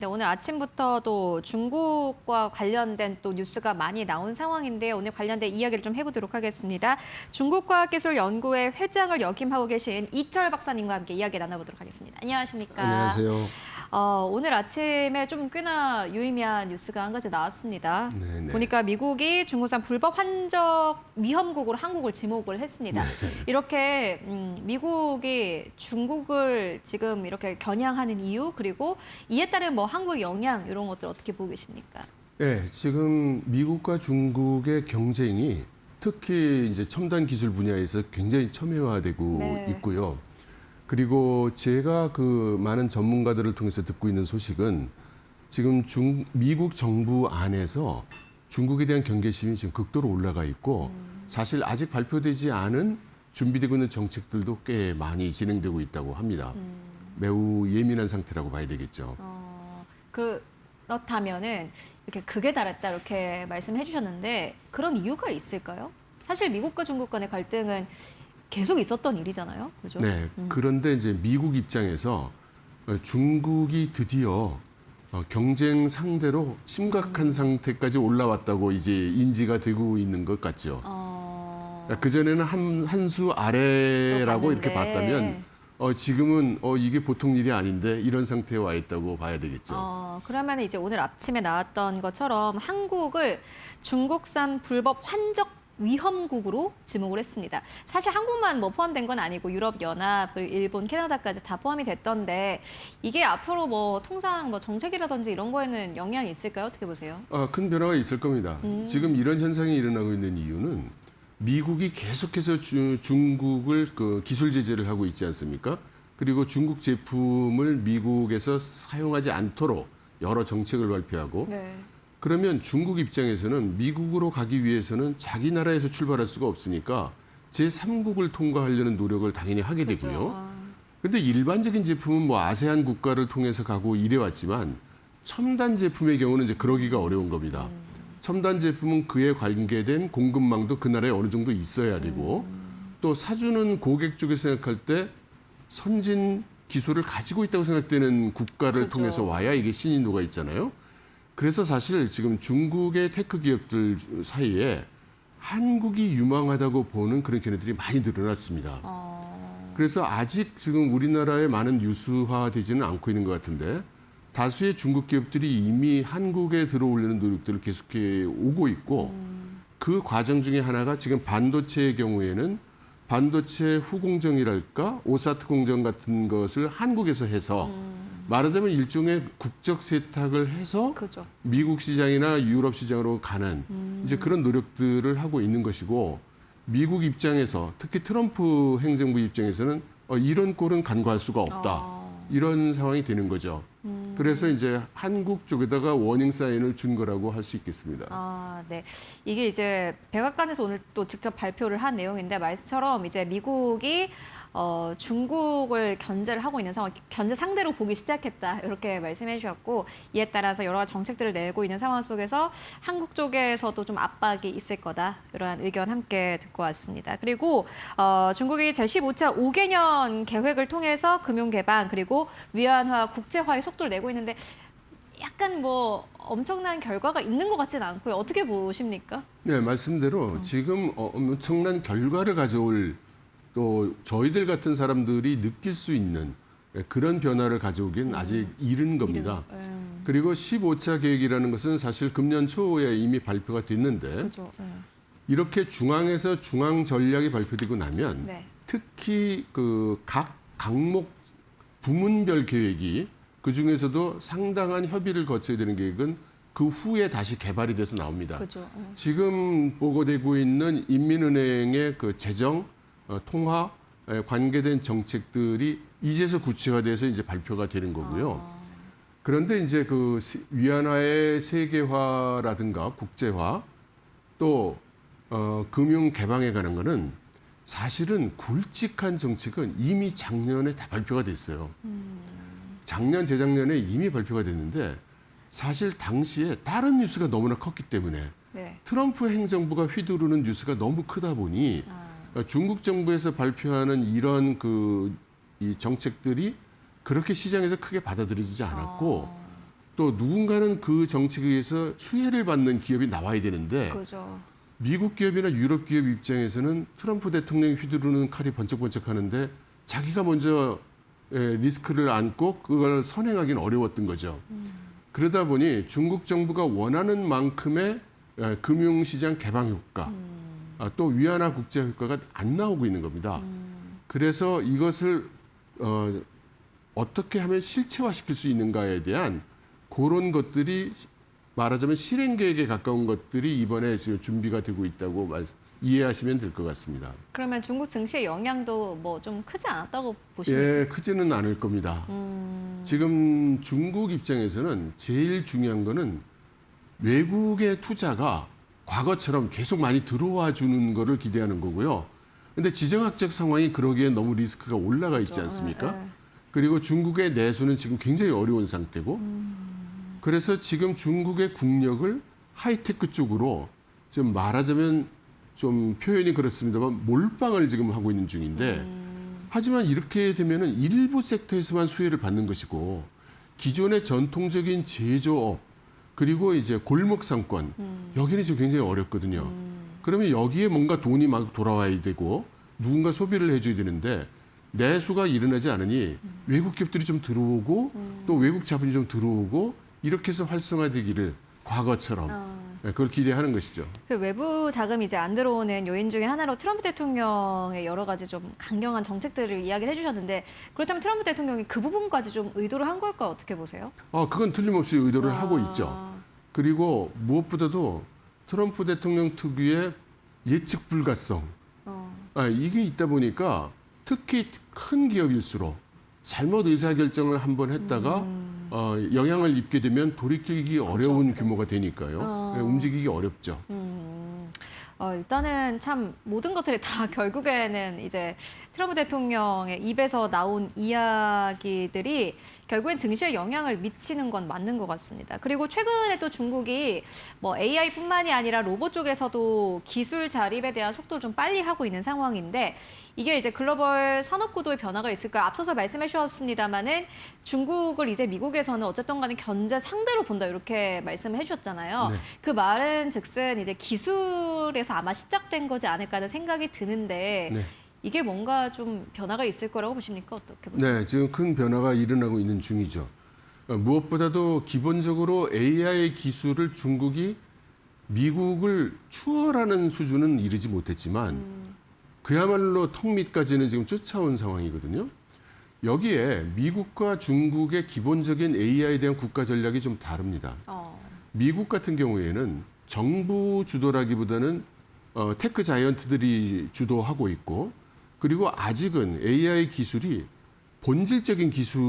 네, 오늘 아침부터도 중국과 관련된 또 뉴스가 많이 나온 상황인데 오늘 관련된 이야기를 좀 해보도록 하겠습니다. 중국과학기술연구회 회장을 역임하고 계신 이철 박사님과 함께 이야기 나눠보도록 하겠습니다. 안녕하십니까? 안녕하세요. 오늘 아침에 좀 꽤나 유의미한 뉴스가 한 가지 나왔습니다. 네네. 보니까 미국이 중국산 불법 환적 위험국으로 한국을 지목을 했습니다. 네. 이렇게 미국이 중국을 지금 이렇게 겨냥하는 이유 그리고 이에 따른 뭐 한국 영향 이런 것들 어떻게 보고 계십니까? 네, 지금 미국과 중국의 경쟁이 특히 이제 첨단 기술 분야에서 굉장히 첨예화되고 네. 있고요. 그리고 제가 그 많은 전문가들을 통해서 듣고 있는 소식은 지금 미국 정부 안에서 중국에 대한 경계심이 지금 극도로 올라가 있고 사실 아직 발표되지 않은 준비되고 있는 정책들도 꽤 많이 진행되고 있다고 합니다. 매우 예민한 상태라고 봐야 되겠죠. 그렇다면은 이렇게 극에 달했다 이렇게 말씀해 주셨는데 그런 이유가 있을까요? 사실 미국과 중국 간의 갈등은 계속 있었던 일이잖아요. 그죠? 네. 그런데 이제 미국 입장에서 중국이 드디어 경쟁 상대로 심각한 상태까지 올라왔다고 이제 인지가 되고 있는 것 같죠. 그전에는 한 수 아래라고 이렇게 봤다면 지금은 이게 보통 일이 아닌데 이런 상태에 와 있다고 봐야 되겠죠. 그러면 이제 오늘 아침에 나왔던 것처럼 한국을 중국산 불법 환적 위험국으로 지목을 했습니다. 사실 한국만 뭐 포함된 건 아니고 유럽연합, 그리고 일본, 캐나다까지 다 포함이 됐던데 이게 앞으로 뭐 통상 뭐 정책이라든지 이런 거에는 영향이 있을까요? 어떻게 보세요? 큰 변화가 있을 겁니다. 지금 이런 현상이 일어나고 있는 이유는 미국이 계속해서 중국을 그 기술 제재를 하고 있지 않습니까? 그리고 중국 제품을 미국에서 사용하지 않도록 여러 정책을 발표하고 네. 그러면 중국 입장에서는 미국으로 가기 위해서는 자기 나라에서 출발할 수가 없으니까 제3국을 통과하려는 노력을 당연히 하게 되고요. 그런데 일반적인 제품은 뭐 아세안 국가를 통해서 가고 이래왔지만 첨단 제품의 경우는 이제 그러기가 어려운 겁니다. 첨단 제품은 그에 관계된 공급망도 그 나라에 어느 정도 있어야 되고 또 사주는 고객 쪽에서 생각할 때 선진 기술을 가지고 있다고 생각되는 국가를 그렇죠. 통해서 와야 이게 신인도가 있잖아요. 그래서 사실 지금 중국의 테크 기업들 사이에 한국이 유망하다고 보는 그런 견해들이 많이 늘어났습니다. 그래서 아직 지금 우리나라에 많은 유수화되지는 않고 있는 것 같은데 다수의 중국 기업들이 이미 한국에 들어오려는 노력들을 계속해 오고 있고 그 과정 중에 하나가 지금 반도체의 경우에는 반도체 후공정이랄까 오사트 공정 같은 것을 한국에서 해서 말하자면 일종의 국적 세탁을 해서 그죠. 미국 시장이나 유럽 시장으로 가는 이제 그런 노력들을 하고 있는 것이고 미국 입장에서 특히 트럼프 행정부 입장에서는 이런 꼴은 간과할 수가 없다. 이런 상황이 되는 거죠. 그래서 이제 한국 쪽에다가 워닝 사인을 준 거라고 할 수 있겠습니다. 네. 이게 이제 백악관에서 오늘 또 직접 발표를 한 내용인데 말씀처럼 이제 미국이 중국을 견제를 하고 있는 상황, 견제 상대로 보기 시작했다 이렇게 말씀해 주셨고 이에 따라서 여러 가지 정책들을 내고 있는 상황 속에서 한국 쪽에서도 좀 압박이 있을 거다 이러한 의견 함께 듣고 왔습니다. 그리고 중국이 제15차 5개년 계획을 통해서 금융 개방 그리고 위안화 국제화의 속도를 내고 있는데 약간 뭐 엄청난 결과가 있는 것 같지는 않고요. 어떻게 보십니까? 네, 말씀대로 지금 엄청난 결과를 가져올 또 저희들 같은 사람들이 느낄 수 있는 그런 변화를 가져오기는 아직 이른 겁니다. 그리고 15차 계획이라는 것은 사실 금년 초에 이미 발표가 됐는데 그렇죠. 이렇게 중앙에서 중앙 전략이 발표되고 나면 네. 특히 그 각 강목 부문별 계획이 그 중에서도 상당한 협의를 거쳐야 되는 계획은 그 후에 다시 개발이 돼서 나옵니다. 그렇죠. 지금 보고되고 있는 인민은행의 그 재정 통화 관계된 정책들이 이제서 구체화돼서 이제 발표가 되는 거고요. 그런데 이제 그 위안화의 세계화라든가 국제화 또 금융 개방에 관한 거는 사실은 굵직한 정책은 이미 작년에 다 발표가 됐어요. 작년 재작년에 이미 발표가 됐는데 사실 당시에 다른 뉴스가 너무나 컸기 때문에 네. 트럼프 행정부가 휘두르는 뉴스가 너무 크다 보니 중국 정부에서 발표하는 이런 이 정책들이 그렇게 시장에서 크게 받아들여지지 않았고 또 누군가는 그 정책에 의해서 수혜를 받는 기업이 나와야 되는데 그죠. 미국 기업이나 유럽 기업 입장에서는 트럼프 대통령이 휘두르는 칼이 번쩍번쩍하는데 자기가 먼저 리스크를 안고 그걸 선행하기는 어려웠던 거죠. 그러다 보니 중국 정부가 원하는 만큼의 금융시장 개방 효과, 또 위안화 국제 효과가 안 나오고 있는 겁니다. 그래서 이것을 어떻게 하면 실체화시킬 수 있는가에 대한 그런 것들이 말하자면 실행 계획에 가까운 것들이 이번에 지금 준비가 되고 있다고 이해하시면 될 것 같습니다. 그러면 중국 증시의 영향도 뭐 좀 크지 않았다고 보십니까? 예, 크지는 않을 겁니다. 지금 중국 입장에서는 제일 중요한 거는 외국의 투자가 과거처럼 계속 많이 들어와 주는 거를 기대하는 거고요. 근데 지정학적 상황이 그러기에 너무 리스크가 올라가 있지 않습니까? 네. 그리고 중국의 내수는 지금 굉장히 어려운 상태고 그래서 지금 중국의 국력을 하이테크 쪽으로 좀 말하자면 좀 표현이 그렇습니다만 몰빵을 지금 하고 있는 중인데 하지만 이렇게 되면은 일부 섹터에서만 수혜를 받는 것이고 기존의 전통적인 제조업 그리고 이제 골목 상권 여기는 지금 굉장히 어렵거든요. 그러면 여기에 뭔가 돈이 막 돌아와야 되고 누군가 소비를 해줘야 되는데 내수가 일어나지 않으니 외국 기업들이 좀 들어오고 또 외국 자본이 좀 들어오고 이렇게 해서 활성화되기를 과거처럼 그걸 기대하는 것이죠. 그 외부 자금이 이제 안 들어오는 요인 중에 하나로 트럼프 대통령의 여러 가지 좀 강경한 정책들을 이야기를 해주셨는데 그렇다면 트럼프 대통령이 그 부분까지 좀 의도를 한 걸까 어떻게 보세요? 그건 틀림없이 의도를 하고 있죠. 그리고 무엇보다도 트럼프 대통령 특유의 예측 불가성 이게 있다 보니까 특히 큰 기업일수록 잘못 의사결정을 한번 했다가 영향을 입게 되면 돌이키기 어려운 규모가 되니까요. 움직이기 어렵죠. 일단은 참 모든 것들이 다 결국에는 이제 트럼프 대통령의 입에서 나온 이야기들이 결국엔 증시에 영향을 미치는 건 맞는 것 같습니다. 그리고 최근에 또 중국이 뭐 AI뿐만이 아니라 로봇 쪽에서도 기술 자립에 대한 속도를 좀 빨리 하고 있는 상황인데 이게 이제 글로벌 산업 구도의 변화가 있을까? 앞서서 말씀해 주셨습니다마는 중국을 이제 미국에서는 어쨌든 간에 견제 상대로 본다 이렇게 말씀을 해 주셨잖아요. 네. 그 말은 즉슨 이제 기술에서 아마 시작된 거지 않을까 하는 생각이 드는데 네. 이게 뭔가 좀 변화가 있을 거라고 보십니까? 어떻게 보세요? 네, 지금 큰 변화가 일어나고 있는 중이죠. 무엇보다도 기본적으로 AI 기술을 중국이 미국을 추월하는 수준은 이르지 못했지만 그야말로 턱 밑까지는 지금 쫓아온 상황이거든요. 여기에 미국과 중국의 기본적인 AI에 대한 국가 전략이 좀 다릅니다. 미국 같은 경우에는 정부 주도라기보다는 테크 자이언트들이 주도하고 있고 그리고 아직은 AI 기술이 본질적인 기술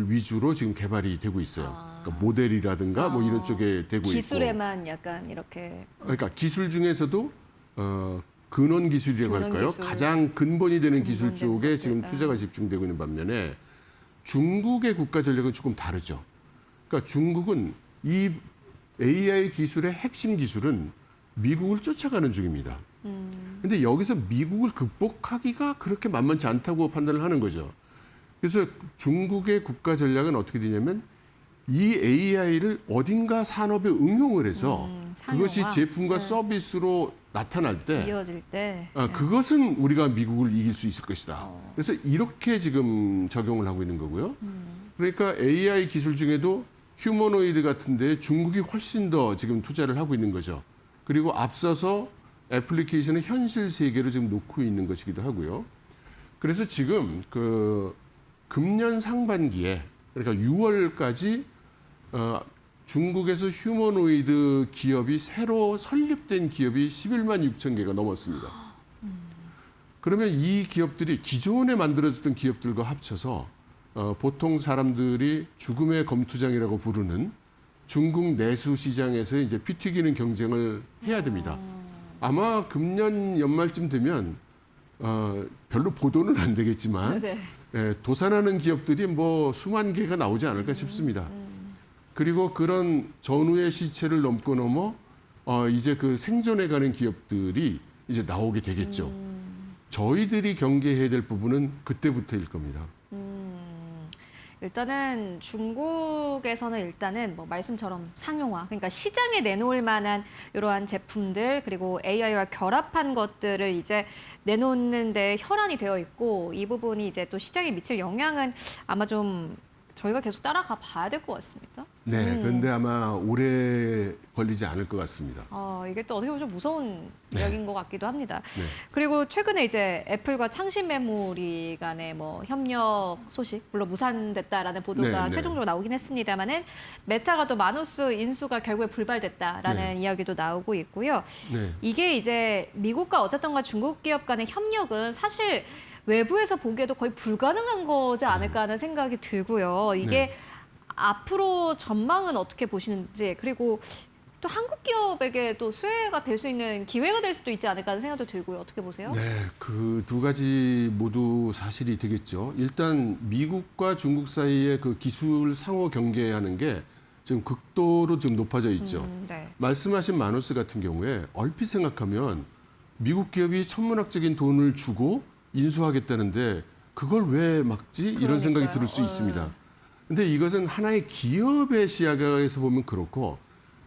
위주로 지금 개발이 되고 있어요. 그러니까 모델이라든가 뭐 이런 쪽에 되고 있고. 기술에만 약간 이렇게. 그러니까 기술 중에서도 근원 기술이라고 근원 할까요? 기술. 가장 근본이 되는 기술 근본되는 쪽에 것들. 지금 투자가 집중되고 있는 반면에 중국의 국가 전략은 조금 다르죠. 그러니까 중국은 이 AI 기술의 핵심 기술은 미국을 쫓아가는 중입니다. 근데 여기서 미국을 극복하기가 그렇게 만만치 않다고 판단을 하는 거죠. 그래서 중국의 국가 전략은 어떻게 되냐면 이 AI를 어딘가 산업에 응용을 해서 그것이 상용화. 제품과 서비스로 나타날 때 이어질 때. 그것은 우리가 미국을 이길 수 있을 것이다. 그래서 이렇게 지금 적용을 하고 있는 거고요. 그러니까 AI 기술 중에도 휴머노이드 같은데 중국이 훨씬 더 지금 투자를 하고 있는 거죠. 그리고 앞서서 애플리케이션을 현실 세계로 지금 놓고 있는 것이기도 하고요. 그래서 지금 그 금년 상반기에 그러니까 6월까지 중국에서 휴머노이드 기업이 새로 설립된 기업이 11만 6천 개가 넘었습니다. 그러면 이 기업들이 기존에 만들어졌던 기업들과 합쳐서 보통 사람들이 죽음의 검투장이라고 부르는 중국 내수 시장에서 이제 피 튀기는 경쟁을 해야 됩니다. 아마 금년 연말쯤 되면 별로 보도는 안 되겠지만 네. 도산하는 기업들이 뭐 수만 개가 나오지 않을까 싶습니다. 그리고 그런 전후의 시체를 넘고 넘어 이제 그 생존해가는 기업들이 이제 나오게 되겠죠. 저희들이 경계해야 될 부분은 그때부터일 겁니다. 일단은 중국에서는 일단은 뭐 말씀처럼 상용화, 그러니까 시장에 내놓을 만한 이러한 제품들 그리고 AI와 결합한 것들을 이제 내놓는 데 혈안이 되어 있고 이 부분이 이제 또 시장에 미칠 영향은 아마 좀 저희가 계속 따라가 봐야 될 것 같습니다. 네, 그런데 아마 오래 걸리지 않을 것 같습니다. 이게 또 어떻게 보면 좀 무서운 이야기인 것 같기도 합니다. 네. 그리고 최근에 이제 애플과 창신 메모리 간의 뭐 협력 소식, 물론 무산됐다라는 보도가 네. 최종적으로 나오긴 했습니다만은 메타가 또 마누스 인수가 결국에 불발됐다라는 이야기도 나오고 있고요. 네. 이게 이제 미국과 어쨌든가 중국 기업 간의 협력은 사실 외부에서 보기에도 거의 불가능한 거지 않을까 하는 생각이 들고요. 이게 네. 앞으로 전망은 어떻게 보시는지 그리고 또 한국 기업에게 또 수혜가 될 수 있는 기회가 될 수도 있지 않을까 하는 생각도 들고요. 어떻게 보세요? 네, 그 두 가지 모두 사실이 되겠죠. 일단 미국과 중국 사이의 그 기술 상호 경계하는 게 지금 극도로 지금 높아져 있죠. 네. 말씀하신 마누스 같은 경우에 얼핏 생각하면 미국 기업이 천문학적인 돈을 주고 인수하겠다는데 그걸 왜 막지? 이런 생각이 그러니까요. 들 수 있습니다. 근데 이것은 하나의 기업의 시야에서 보면 그렇고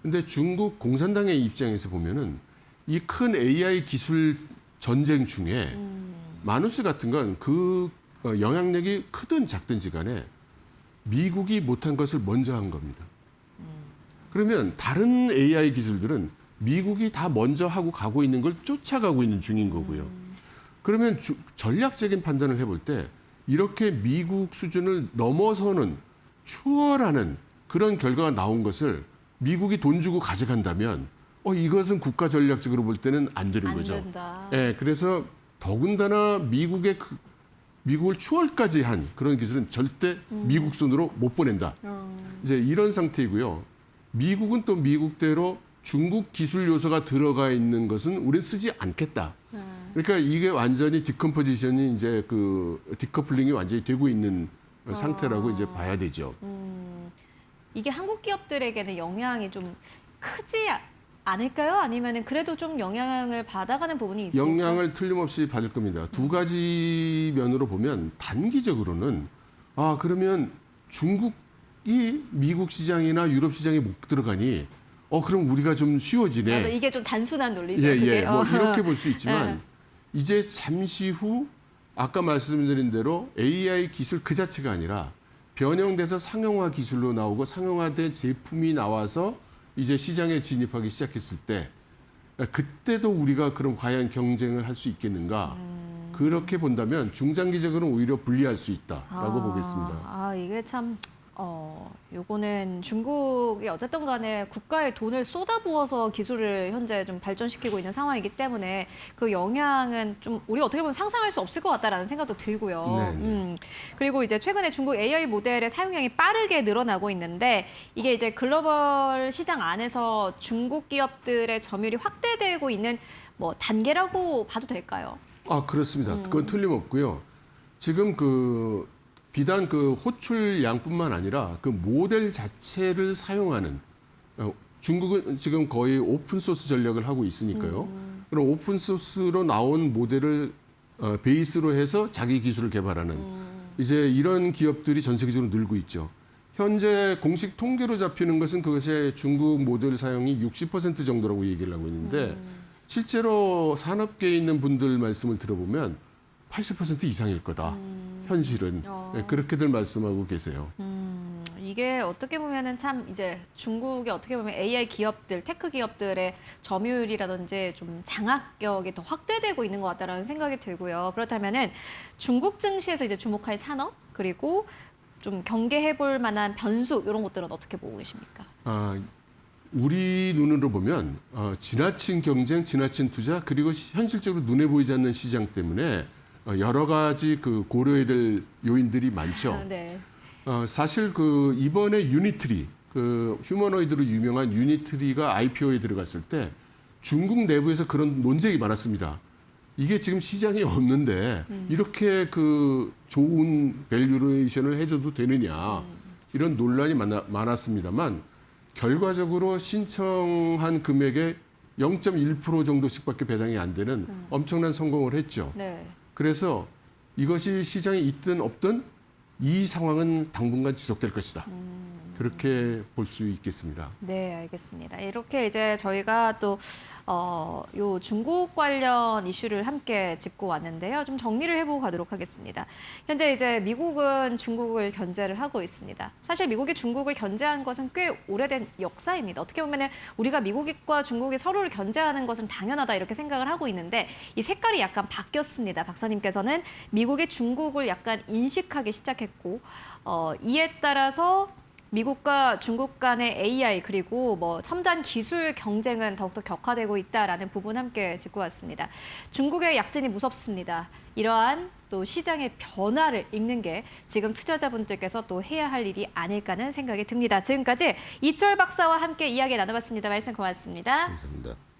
근데 중국 공산당의 입장에서 보면은 이 큰 AI 기술 전쟁 중에 마누스 같은 건 그 영향력이 크든 작든지 간에 미국이 못한 것을 먼저 한 겁니다. 그러면 다른 AI 기술들은 미국이 다 먼저 하고 가고 있는 걸 쫓아가고 있는 중인 거고요. 그러면 전략적인 판단을 해볼 때 이렇게 미국 수준을 넘어서는 추월하는 그런 결과가 나온 것을 미국이 돈 주고 가져간다면 이것은 국가 전략적으로 볼 때는 안 되는 안 거죠. 된다. 예, 그래서 더군다나 미국을 추월까지 한 그런 기술은 절대 미국 손으로 못 보낸다. 이제 이런 상태이고요. 미국은 또 미국대로 중국 기술 요소가 들어가 있는 것은 우리는 쓰지 않겠다. 그러니까 이게 완전히 디컴포지션이 이제 그 디커플링이 완전히 되고 있는 상태라고 이제 봐야 되죠. 이게 한국 기업들에게는 영향이 좀 크지 않을까요? 아니면은 그래도 좀 영향을 받아가는 부분이 있을까요? 영향을 틀림없이 받을 겁니다. 두 가지 면으로 보면 단기적으로는 그러면 중국이 미국 시장이나 유럽 시장에 못 들어가니 그럼 우리가 좀 쉬워지네. 맞아, 이게 좀 단순한 논리죠. 예, 그게. 예. 뭐 이렇게 볼 수 있지만 예. 이제 잠시 후 아까 말씀드린 대로 AI 기술 그 자체가 아니라 변형돼서 상용화 기술로 나오고 상용화된 제품이 나와서 이제 시장에 진입하기 시작했을 때 그때도 우리가 그럼 과연 경쟁을 할 수 있겠는가? 그렇게 본다면 중장기적으로는 오히려 불리할 수 있다라고 보겠습니다. 이게 참 요거는 중국이 어쨌든 간에 국가의 돈을 쏟아부어서 기술을 현재 좀 발전시키고 있는 상황이기 때문에 그 영향은 좀 우리가 어떻게 보면 상상할 수 없을 것 같다라는 생각도 들고요. 네. 그리고 이제 최근에 중국 AI 모델의 사용량이 빠르게 늘어나고 있는데 이게 이제 글로벌 시장 안에서 중국 기업들의 점유율이 확대되고 있는 뭐 단계라고 봐도 될까요? 그렇습니다. 그건 틀림없고요. 지금 비단 그 호출량뿐만 아니라 그 모델 자체를 사용하는 중국은 지금 거의 오픈 소스 전략을 하고 있으니까요. 그럼 오픈 소스로 나온 모델을 베이스로 해서 자기 기술을 개발하는 이제 이런 기업들이 전 세계적으로 늘고 있죠. 현재 공식 통계로 잡히는 것은 그것이 중국 모델 사용이 60% 정도라고 얘기를 하고 있는데 실제로 산업계에 있는 분들 말씀을 들어보면 80% 이상일 거다. 현실은 그렇게들 말씀하고 계세요. 이게 어떻게 보면은 참 이제 중국의 어떻게 보면 AI 기업들, 테크 기업들의 점유율이라든지 좀 장악력이 더 확대되고 있는 것 같다라는 생각이 들고요. 그렇다면은 중국 증시에서 이제 주목할 산업 그리고 좀 경계해볼 만한 변수 이런 것들은 어떻게 보고 계십니까? 우리 눈으로 보면 지나친 경쟁, 지나친 투자 그리고 현실적으로 눈에 보이지 않는 시장 때문에 여러 가지 그 고려해야 될 요인들이 많죠. 네. 사실 이번에 유니트리, 휴머노이드로 유명한 유니트리가 IPO에 들어갔을 때 중국 내부에서 그런 논쟁이 많았습니다. 이게 지금 시장이 없는데 이렇게 좋은 밸류레이션을 해줘도 되느냐 이런 논란이 많았습니다만 결과적으로 신청한 금액의 0.1% 정도씩밖에 배당이 안 되는 엄청난 성공을 했죠. 네. 그래서 이것이 시장에 있든 없든 음. 이 상황은 당분간 지속될 것이다. 그렇게 볼 수 있겠습니다. 네, 알겠습니다. 이렇게 이제 저희가 또 요 중국 관련 이슈를 함께 짚고 왔는데요. 좀 정리를 해보고 가도록 하겠습니다. 현재 이제 미국은 중국을 견제를 하고 있습니다. 사실 미국이 중국을 견제한 것은 꽤 오래된 역사입니다. 어떻게 보면 우리가 미국과 중국이 서로를 견제하는 것은 당연하다 이렇게 생각을 하고 있는데 이 색깔이 약간 바뀌었습니다. 박사님께서는 미국이 중국을 약간 인식하기 시작했고 이에 따라서 미국과 중국 간의 AI 그리고 뭐 첨단 기술 경쟁은 더욱더 격화되고 있다라는 부분 함께 짚고 왔습니다. 중국의 약진이 무섭습니다. 이러한 또 시장의 변화를 읽는 게 지금 투자자분들께서 또 해야 할 일이 아닐까 하는 생각이 듭니다. 지금까지 이철 박사와 함께 이야기 나눠봤습니다. 말씀 고맙습니다. 감사합니다.